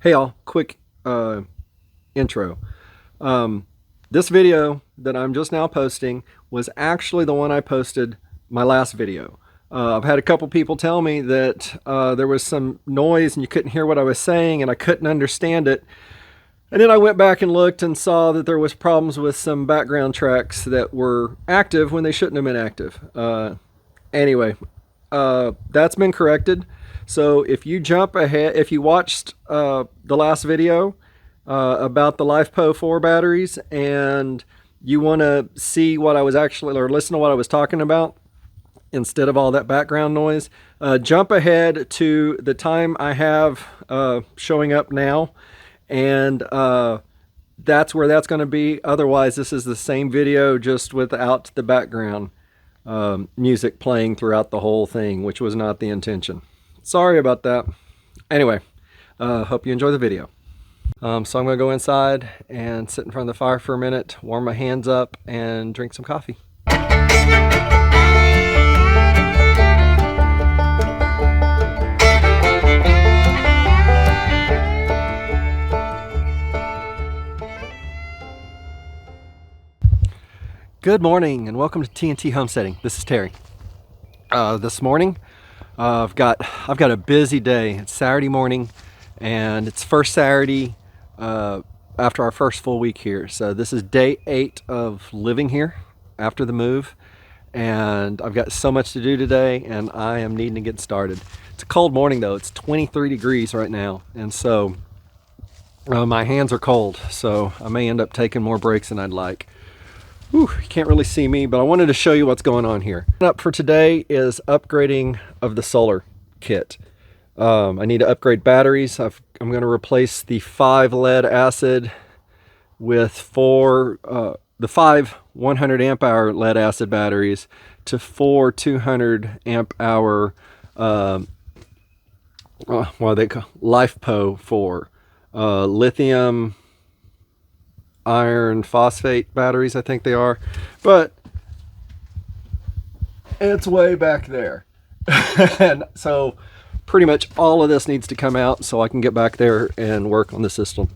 Hey all, quick intro. This video that I'm just now posting was actually the one I posted my last video. I've had a couple people tell me that there was some noise and you couldn't hear what I was saying and I couldn't understand it. And then I went back and looked and saw that there was problems with some background tracks that were active when they shouldn't have been active. Anyway, that's been corrected. So if you jump ahead, if you watched the last video about the LiFePO4 batteries and you want to see what I was actually, or listen to what I was talking about instead of all that background noise, jump ahead to the time I have showing up now, and that's where that's going to be. Otherwise, this is the same video just without the background music playing throughout the whole thing, which was not the intention. Sorry about that. Anyway, hope you enjoy the video. So I'm going to go inside and sit in front of the fire for a minute, warm my hands up, and drink some coffee. Good morning and welcome to TNT Homesteading. This is Terry. This morning I've got a busy day. It's Saturday morning and it's first Saturday after our first full week here. So this is day 8 of living here after the move, and I've got so much to do today and I am needing to get started. It's a cold morning though. It's 23 degrees right now, and so my hands are cold, so I may end up taking more breaks than I'd like. Whew, you can't really see me, but I wanted to show you what's going on here. Up for today is upgrading of the solar kit. I need to upgrade batteries. I'm going to replace the 5 lead acid with the 5 100 amp hour lead acid batteries to 4 200 amp hour what they call LiFePO4 lithium iron phosphate batteries, I think they are, but it's way back there. And so pretty much all of this needs to come out so I can get back there and work on the system.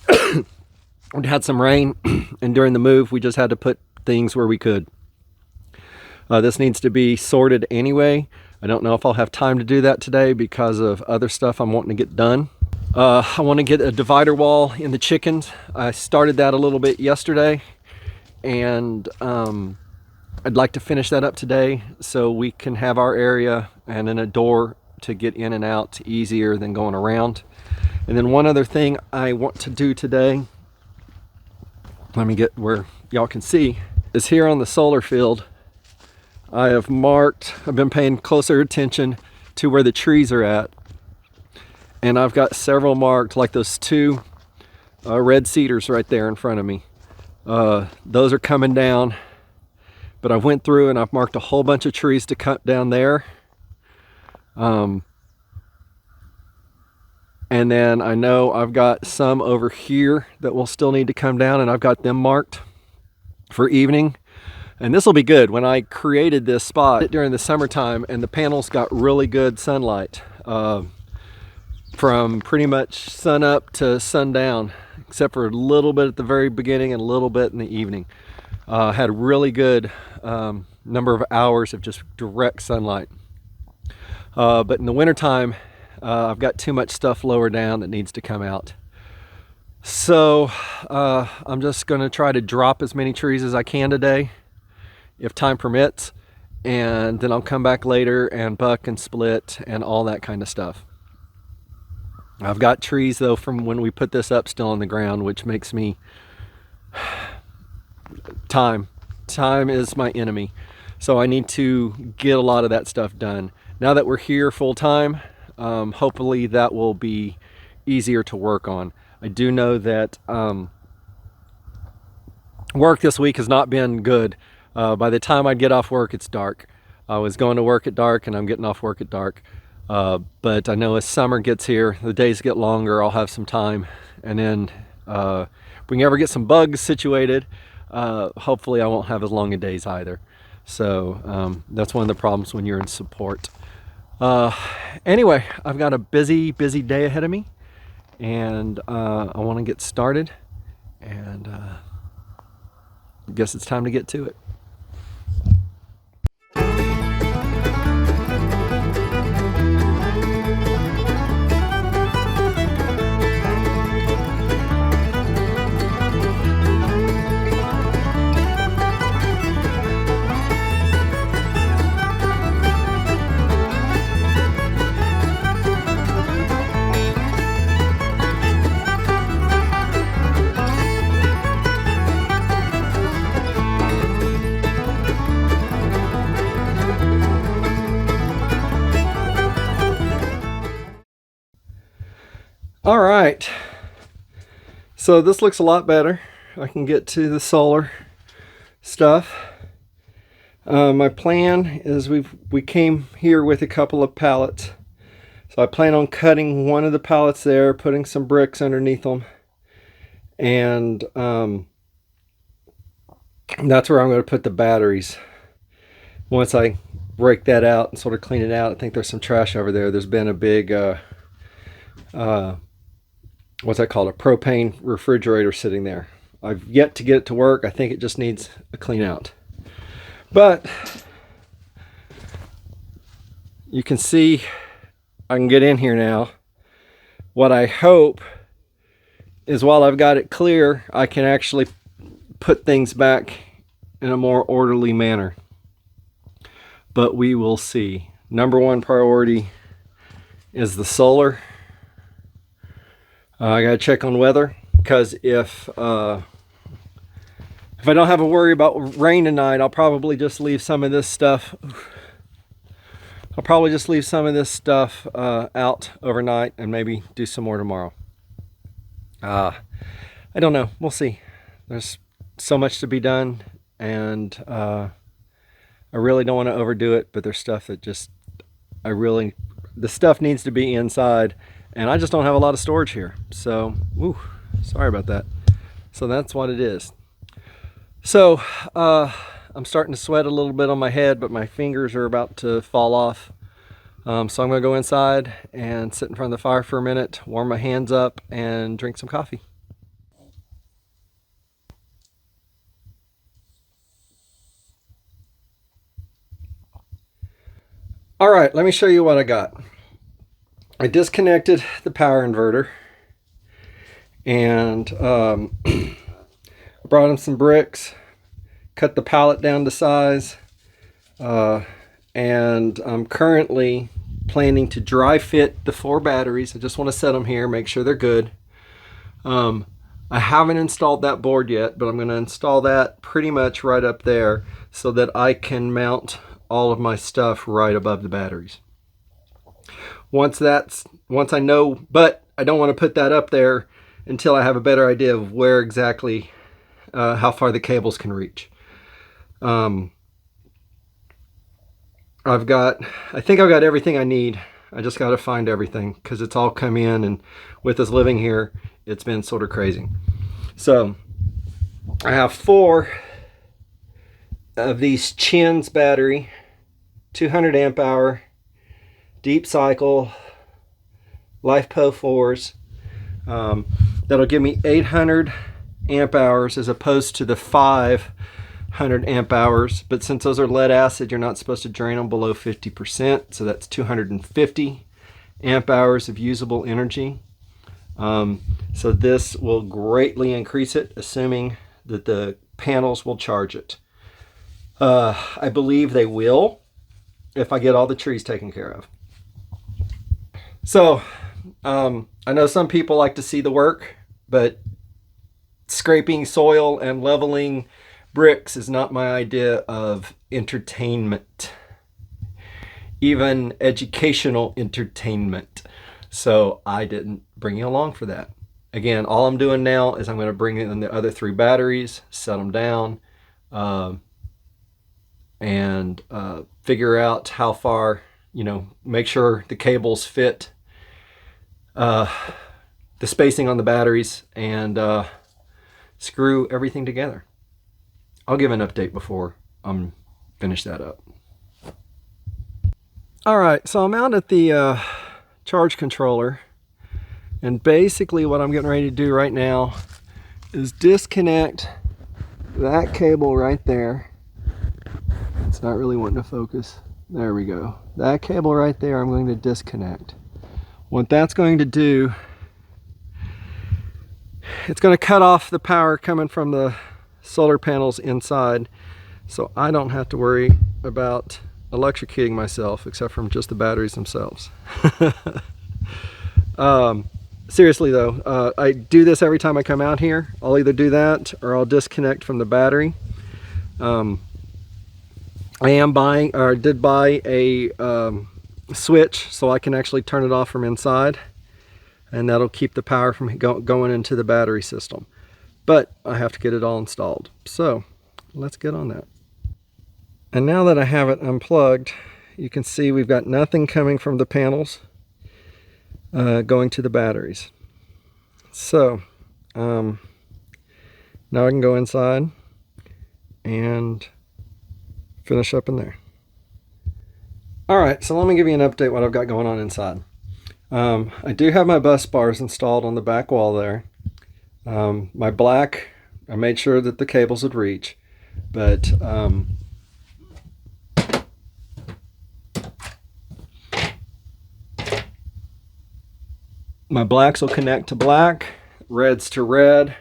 We had some rain and during the move we just had to put things where we could. This needs to be sorted anyway. I don't know if I'll have time to do that today because of other stuff I'm wanting to get done. I want to get a divider wall in the chickens. I started that a little bit yesterday, and I'd like to finish that up today so we can have our area and then a door to get in and out easier than going around. And then one other thing I want to do today, let me get where y'all can see, is here on the solar field. I have marked, I've been paying closer attention to where the trees are at. And I've got several marked, like those 2 red cedars right there in front of me. Those are coming down, but I went through and I've marked a whole bunch of trees to cut down there. And then I know I've got some over here that will still need to come down, and I've got them marked for evening. And this will be good. When I created this spot during the summertime and the panels got really good sunlight, from pretty much sun up to sundown, except for a little bit at the very beginning and a little bit in the evening. Had a really good number of hours of just direct sunlight. But in the wintertime, I've got too much stuff lower down that needs to come out. So I'm just going to try to drop as many trees as I can today, if time permits, and then I'll come back later and buck and split and all that kind of stuff. I've got trees though from when we put this up still on the ground, which makes me time is my enemy, so I need to get a lot of that stuff done. Now that we're here full time, hopefully that will be easier to work on. I do know that work this week has not been good. By the time I get off work, it's dark. I was going to work at dark and I'm getting off work at dark. But I know as summer gets here, the days get longer, I'll have some time. And then if we can ever get some bugs situated, hopefully I won't have as long a days either. So that's one of the problems when you're in support. Anyway, I've got a busy day ahead of me, and I want to get started, and I guess it's time to get to it. All right, so this looks a lot better. I can get to the solar stuff. My plan is we came here with a couple of pallets, so I plan on cutting one of the pallets there, putting some bricks underneath them, and that's where I'm going to put the batteries. Once I break that out and sort of clean it out, I think there's some trash over there. There's been a big what's that called, a propane refrigerator sitting there. I've yet to get it to work. I think it just needs a clean out. But you can see I can get in here now. What I hope is while I've got it clear, I can actually put things back in a more orderly manner. But we will see. Number one priority is the solar. I gotta check on weather, because if I don't have a worry about rain tonight, I'll probably just leave some of this stuff. Out overnight and maybe do some more tomorrow. I don't know. We'll see. There's so much to be done, and I really don't want to overdo it. But there's stuff that the stuff needs to be inside. And I just don't have a lot of storage here. So, sorry about that. So that's what it is. So, I'm starting to sweat a little bit on my head, but my fingers are about to fall off. So I'm going to go inside and sit in front of the fire for a minute, warm my hands up, and drink some coffee. All right, let me show you what I got. I disconnected the power inverter, and brought in some bricks, cut the pallet down to size, and I'm currently planning to dry fit the 4 batteries. I just want to set them here, make sure they're good. I haven't installed that board yet, but I'm going to install that pretty much right up there so that I can mount all of my stuff right above the batteries. Once I know, but I don't want to put that up there until I have a better idea of where exactly, how far the cables can reach. I think I've got everything I need. I just got to find everything, because it's all come in, and with us living here, it's been sort of crazy. So I have 4 of these Chins battery, 200 amp hour, deep cycle LiFePO4s. That'll give me 800 amp hours as opposed to the 500 amp hours. But since those are lead acid, you're not supposed to drain them below 50%. So that's 250 amp hours of usable energy. So this will greatly increase it, assuming that the panels will charge it. I believe they will, if I get all the trees taken care of. So, I know some people like to see the work, but scraping soil and leveling bricks is not my idea of entertainment, even educational entertainment. So I didn't bring you along for that. Again, all I'm doing now is I'm going to bring in the other 3 batteries, set them down, and figure out how far, make sure the cables fit the spacing on the batteries, and screw everything together. I'll give an update before I'm finished that up. All right, so I'm out at the charge controller, And basically what I'm getting ready to do right now is disconnect that cable right there. It's not really wanting to focus. There we go. That cable right there I'm going to disconnect. What that's going to do, it's going to cut off the power coming from the solar panels inside, so I don't have to worry about electrocuting myself, except from just the batteries themselves. Seriously though, I do this every time I come out here. I'll either do that or I'll disconnect from the battery. I am buying, or did buy a switch so I can actually turn it off from inside, and that'll keep the power from going into the battery system. But I have to get it all installed. So let's get on that. And now that I have it unplugged, you can see we've got nothing coming from the panels going to the batteries. So now I can go inside and finish up in there. Alright, so let me give you an update what I've got going on inside. I do have my bus bars installed on the back wall there. My black, I made sure that the cables would reach, but my blacks will connect to black, reds to red,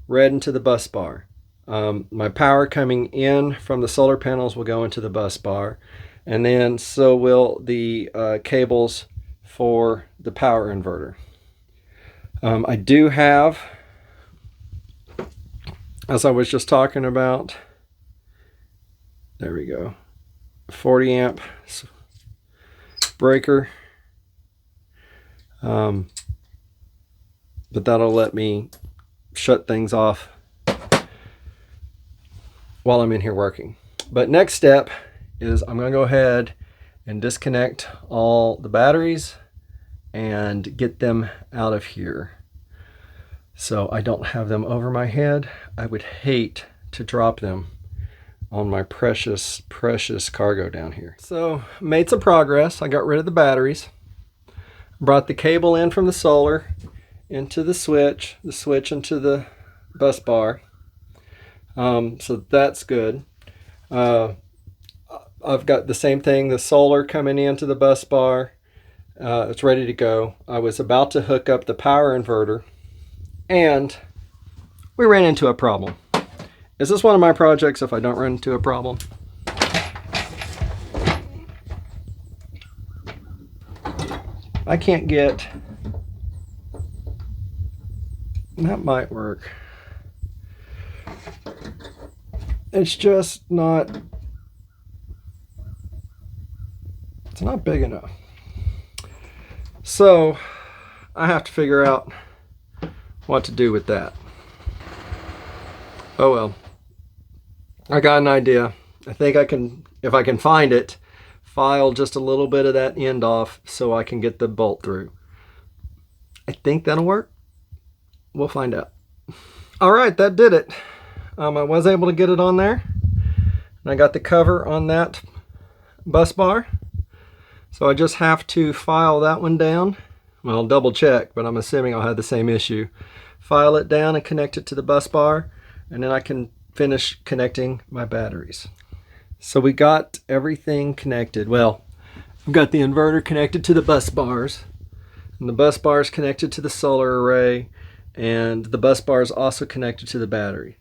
red into the bus bar. My power coming in from the solar panels will go into the bus bar, and then so will the cables for the power inverter. I do have, as I was just talking about, there we go, 40 amp breaker, but that'll let me shut things off while I'm in here working. But next step is I'm going to go ahead and disconnect all the batteries and get them out of here so I don't have them over my head. I would hate to drop them on my precious cargo down here. So made some progress. I got rid of the batteries, brought the cable in from the solar into the switch into the bus bar. So that's good. I've got the same thing, the solar coming into the bus bar. It's ready to go. I was about to hook up the power inverter and we ran into a problem. Is this one of my projects if I don't run into a problem? I can't get, that might work. It's just not, it's not big enough. So I have to figure out what to do with that. Oh well, I got an idea. I think I can, if I can find it, file just a little bit of that end off so I can get the bolt through. I think that'll work. We'll find out. All right, that did it. I was able to get it on there, and I got the cover on that bus bar. So I just have to file that one down. Well, I'll double check, but I'm assuming I'll have the same issue. File it down and connect it to the bus bar, and then I can finish connecting my batteries. So we got everything connected. Well, I've got the inverter connected to the bus bars, and the bus bar is connected to the solar array, and the bus bar is also connected to the battery.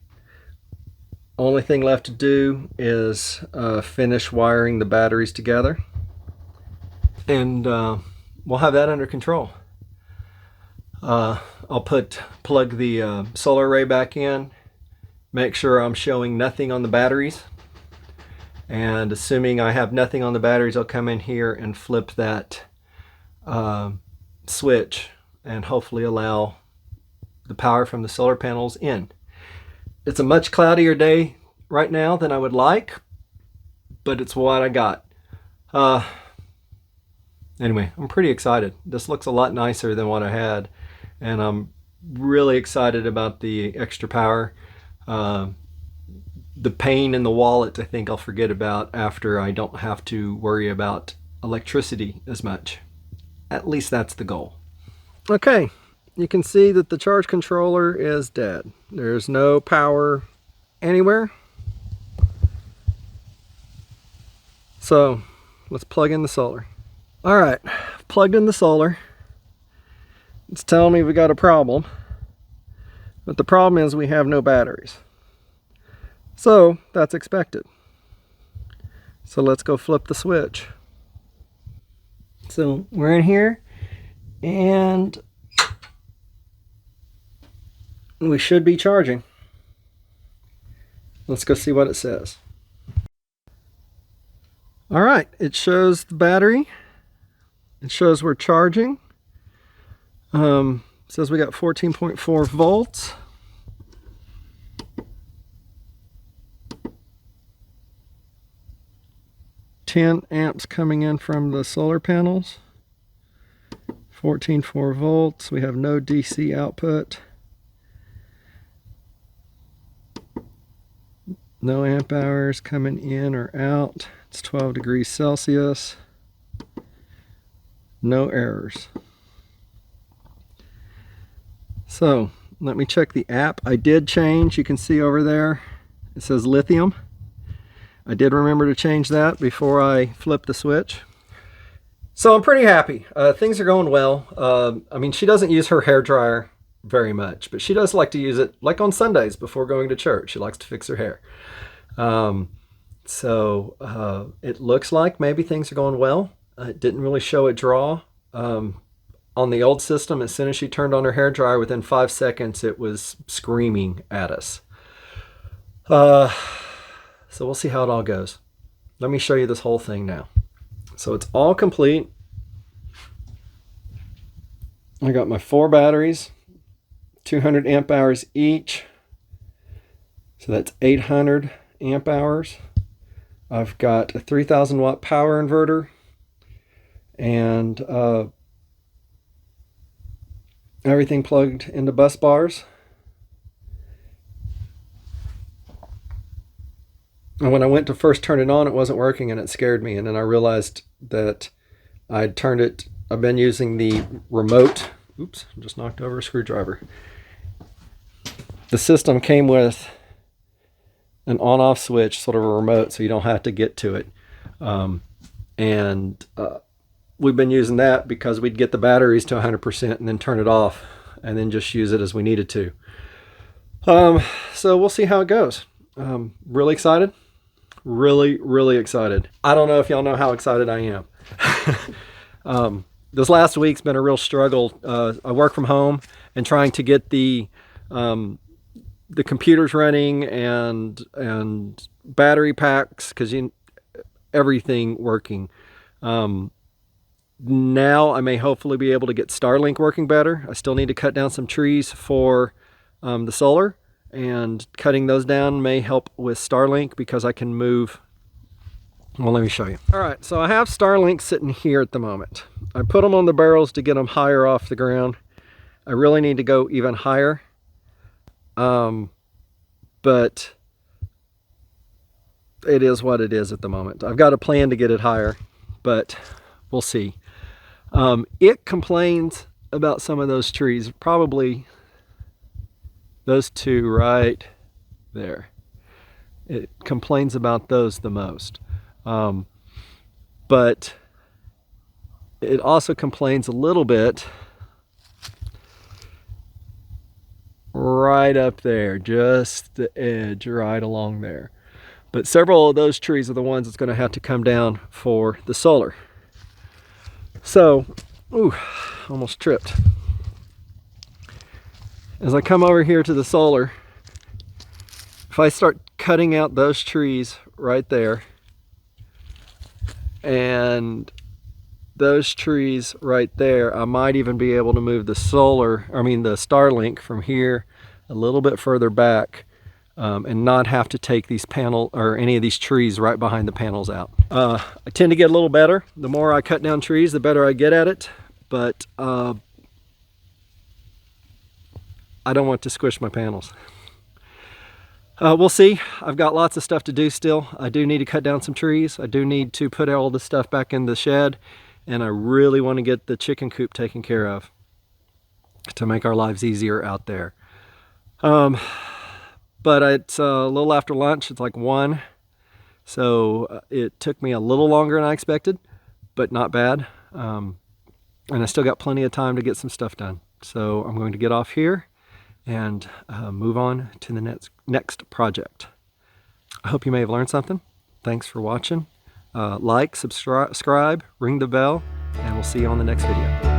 Only thing left to do is finish wiring the batteries together, and we'll have that under control. I'll plug the solar array back in, make sure I'm showing nothing on the batteries, and assuming I have nothing on the batteries, I'll come in here and flip that switch and hopefully allow the power from the solar panels in. It's a much cloudier day right now than I would like, but it's what I got. Anyway, I'm pretty excited. This looks a lot nicer than what I had, and I'm really excited about the extra power. The pain in the wallet I think I'll forget about after I don't have to worry about electricity as much. At least that's the goal. Okay, you can see that the charge controller is dead. There's no power anywhere. So let's plug in the solar. All right, plugged in the solar. It's telling me we got a problem, but the problem is we have no batteries. So that's expected. So let's go flip the switch. So we're in here and we should be charging. Let's go see what it says. All right, it shows the battery. It shows we're charging. Says we got 14.4 volts. $10 coming in from the solar panels. 14.4 volts. We have no DC output. No amp hours coming in or out. It's 12 degrees Celsius. No errors. So let me check the app. I did change, you can see over there, it says lithium. I did remember to change that before I flip the switch. So I'm pretty happy. Things are going well. I mean, she doesn't use her hair dryer very much, but she does like to use it like on Sundays before going to church. She likes to fix her hair. It looks like maybe things are going well. It didn't really show a draw. On the old system, as soon as she turned on her hair dryer, within 5 seconds, it was screaming at us. So we'll see how it all goes. Let me show you this whole thing now. So it's all complete. I got my 4 batteries, 200 amp hours each. So that's 800 amp hours. I've got a 3000 watt power inverter and everything plugged into bus bars. And when I went to first turn it on, it wasn't working and it scared me. And then I realized that I'd turned it, I've been using the remote. Oops, I just knocked over a screwdriver. The system came with an on-off switch, sort of a remote, so you don't have to get to it. We've been using that because we'd get the batteries to 100% and then turn it off and then just use it as we needed to. So we'll see how it goes. Really excited. Really excited. I don't know if y'all know how excited I am. This last week's been a real struggle. I work from home and trying to get the computers running and battery packs, because everything working. Now I may hopefully be able to get Starlink working better. I still need to cut down some trees for the solar, and cutting those down may help with Starlink because I can move. Well, let me show you. All right, so I have Starlink sitting here at the moment. I put them on the barrels to get them higher off the ground. I really need to go even higher. But it is what it is at the moment. I've got a plan to get it higher, but we'll see. It complains about some of those trees, probably those two right there. It complains about those the most. But it also complains a little bit right up there, just the edge right along there. But several of those trees are the ones that's going to have to come down for the solar. So, ooh, almost tripped. As I come over here to the solar, if I start cutting out those trees right there, and those trees right there, I might even be able to move the the Starlink from here a little bit further back, and not have to take these any of these trees right behind the panels out. I tend to get a little better. The more I cut down trees, the better I get at it, but I don't want to squish my panels. We'll see. I've got lots of stuff to do still. I do need to cut down some trees. I do need to put all this stuff back in the shed, and I really want to get the chicken coop taken care of. to make our lives easier out there. But it's a little after lunch. It's like 1. So it took me a little longer than I expected, but not bad. And I still got plenty of time to get some stuff done. So I'm going to get off here and move on to the next project. I hope you may have learned something. Thanks for watching. Like, subscribe, ring the bell, and we'll see you on the next video.